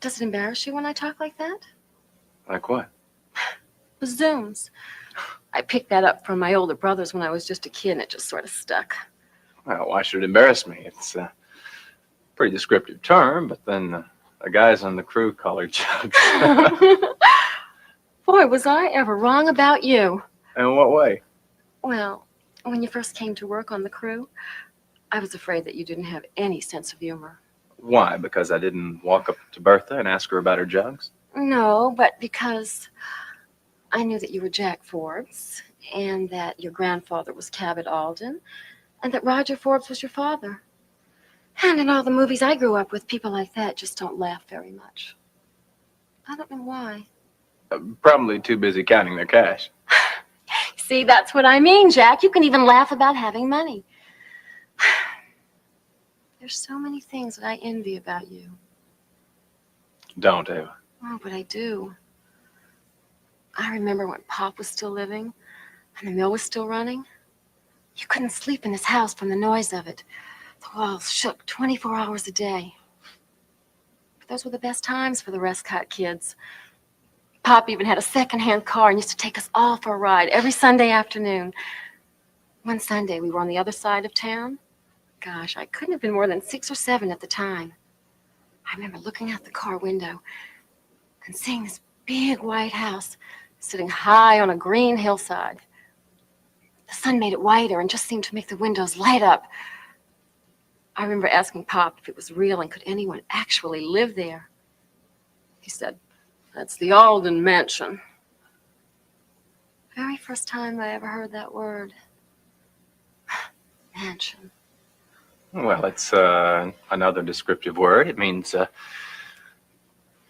Does it embarrass you when I talk like that? Like what? Bazooms. I picked that up from my older brothers when I was just a kid, and it just sort of stuck. Well, why should it embarrass me? It's a pretty descriptive term, but then the guys on the crew call her Chugs. Boy, was I ever wrong about you. In what way? Well, when you first came to work on the crew, I was afraid that you didn't have any sense of humor. Why? Because I didn't walk up to Bertha and ask her about her jugs? No, but because I knew that you were Jack Forbes, and that your grandfather was Cabot Alden, and that Roger Forbes was your father. And in all the movies I grew up with, people like that just don't laugh very much. I don't know why. Probably too busy counting their cash. See, that's what I mean, Jack. You can even laugh about having money. There's so many things that I envy about you. Don't, Ava. Oh, but I do. I remember when Pop was still living and the mill was still running. You couldn't sleep in his house from the noise of it. The walls shook 24 hours a day. But those were the best times for the Westcott kids. Pop even had a second-hand car and used to take us all for a ride every Sunday afternoon. One Sunday, we were on the other side of town. Gosh, I couldn't have been more than 6 or 7 at the time. I remember looking out the car window and seeing this big white house sitting high on a green hillside. The sun made it whiter and just seemed to make the windows light up. I remember asking Pop if it was real and could anyone actually live there. He said, "That's the Alden Mansion." Very first time I ever heard that word. Mansion. Well, it's another descriptive word. It means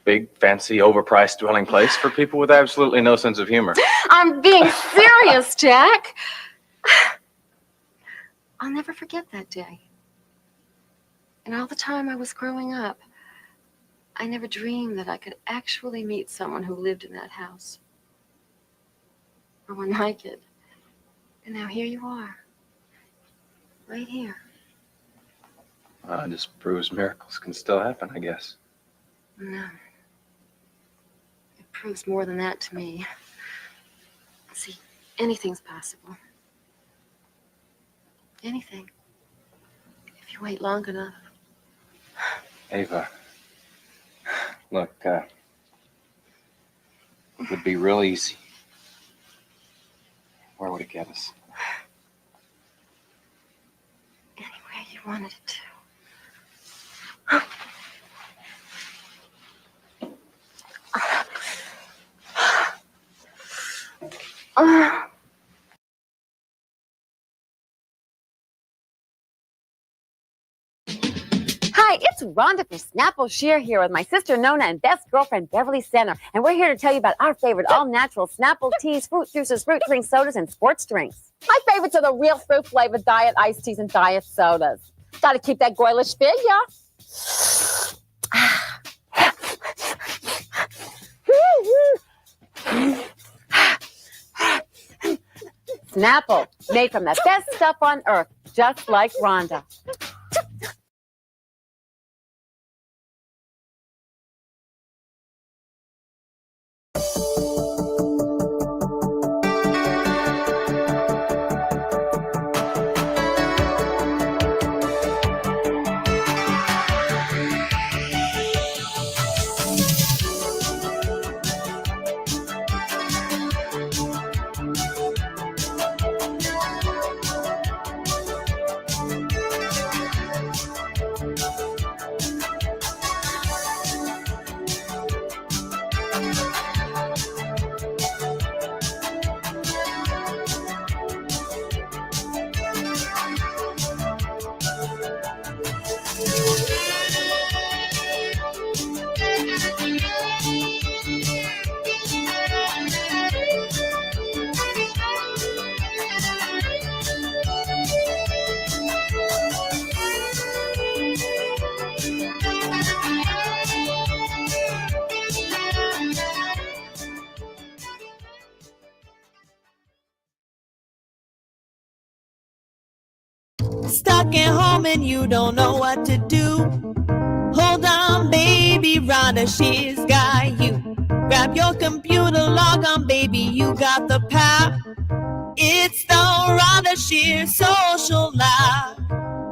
big, fancy, overpriced dwelling place for people with absolutely no sense of humor. I'm being serious, Jack. I'll never forget that day. And all the time I was growing up, I never dreamed that I could actually meet someone who lived in that house. Or one like it. And now here you are. Right here. It just proves miracles can still happen, I guess. No. It proves more than that to me. See, anything's possible. Anything. If you wait long enough. Ava, look, it would be real easy. Where would it get us? Anywhere you wanted it to. Hi, it's Rhonda for Rhonda Shear here with my sister Nona and best girlfriend Beverly Center. And we're here to tell you about our favorite all-natural Snapple teas, fruit juices, fruit drink sodas, and sports drinks. My favorites are the real fruit-flavored diet iced teas and diet sodas. Gotta keep that girlish figure. Snapple, made from the best stuff on earth, just like Rhonda. Stuck at home and you don't know what to do. Hold on, baby, Rhonda Shear's got you. Grab your computer, log on, baby, you got the power. It's the Rhonda Shear Social Live.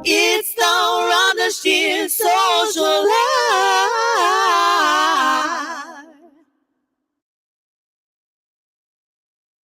It's the Rhonda Shear Social Live.